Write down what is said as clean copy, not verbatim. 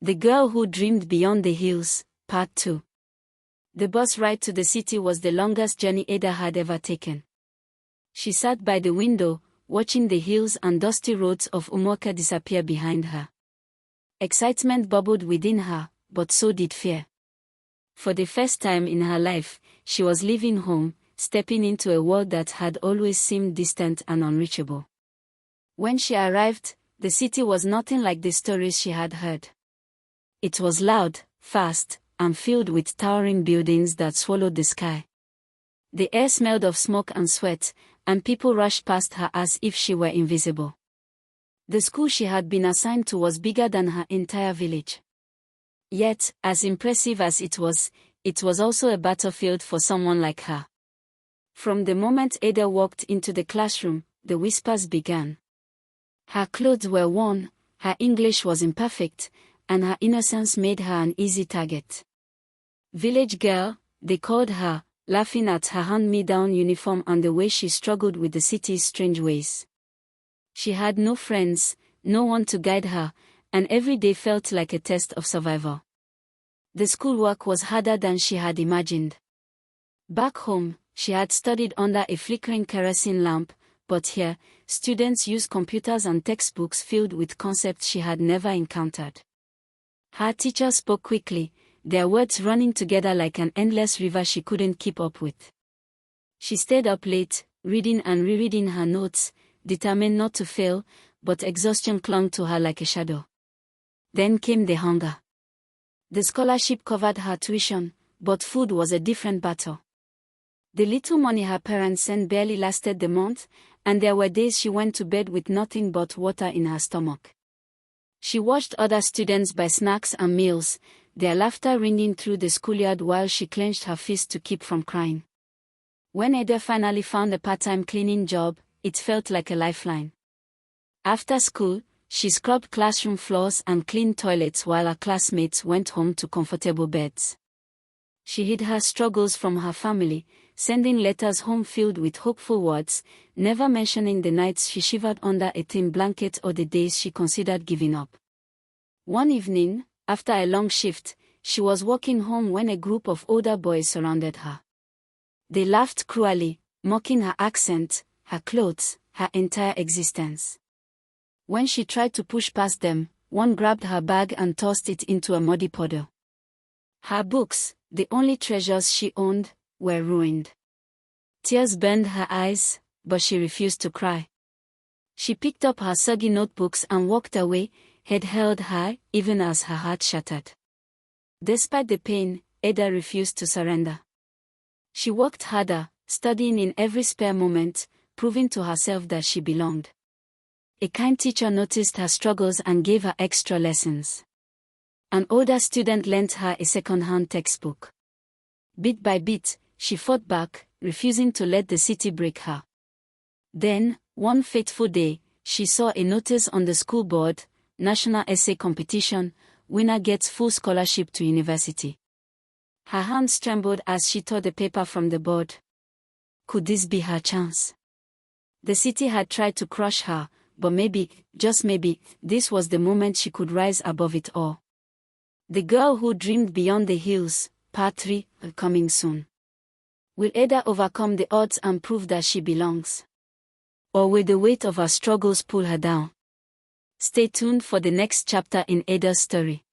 The Girl Who Dreamed Beyond the Hills, Part 2. The bus ride to the city was the longest journey Ada had ever taken. She sat by the window, watching the hills and dusty roads of Umuoka disappear behind her. Excitement bubbled within her, but so did fear. For the first time in her life, she was leaving home, stepping into a world that had always seemed distant and unreachable. When she arrived, the city was nothing like the stories she had heard. It was loud, fast, and filled with towering buildings that swallowed the sky. The air smelled of smoke and sweat, and people rushed past her as if she were invisible. The school she had been assigned to was bigger than her entire village. Yet, as impressive as it was also a battlefield for someone like her. From the moment Ada walked into the classroom, the whispers began. Her clothes were worn, her English was imperfect, and her innocence made her an easy target. Village girl, they called her, laughing at her hand-me-down uniform and the way she struggled with the city's strange ways. She had no friends, no one to guide her, and every day felt like a test of survival. The schoolwork was harder than she had imagined. Back home, she had studied under a flickering kerosene lamp, but here, students used computers and textbooks filled with concepts she had never encountered. Her teachers spoke quickly, their words running together like an endless river she couldn't keep up with. She stayed up late, reading and rereading her notes, determined not to fail, but exhaustion clung to her like a shadow. Then came the hunger. The scholarship covered her tuition, but food was a different battle. The little money her parents sent barely lasted the month, and there were days she went to bed with nothing but water in her stomach. She watched other students buy snacks and meals, their laughter ringing through the schoolyard while she clenched her fist to keep from crying. When Ada finally found a part-time cleaning job, it felt like a lifeline. After school, she scrubbed classroom floors and cleaned toilets while her classmates went home to comfortable beds. She hid her struggles from her family, sending letters home filled with hopeful words, never mentioning the nights she shivered under a thin blanket or the days she considered giving up. One evening, after a long shift, she was walking home when a group of older boys surrounded her. They laughed cruelly, mocking her accent, her clothes, her entire existence. When she tried to push past them, one grabbed her bag and tossed it into a muddy puddle. Her books, the only treasures she owned, were ruined. Tears burned her eyes, but she refused to cry. She picked up her soggy notebooks and walked away, head held high, even as her heart shattered. Despite the pain, Ada refused to surrender. She worked harder, studying in every spare moment, proving to herself that she belonged. A kind teacher noticed her struggles and gave her extra lessons. An older student lent her a second-hand textbook. Bit by bit, she fought back, refusing to let the city break her. Then, one fateful day, she saw a notice on the school board, National Essay Competition, winner gets full scholarship to university. Her hands trembled as she tore the paper from the board. Could this be her chance? The city had tried to crush her, but maybe, just maybe, this was the moment she could rise above it all. The Girl Who Dreamed Beyond the Hills, Part 3, coming soon. Will Ada overcome the odds and prove that she belongs? Or will the weight of her struggles pull her down? Stay tuned for the next chapter in Ada's story.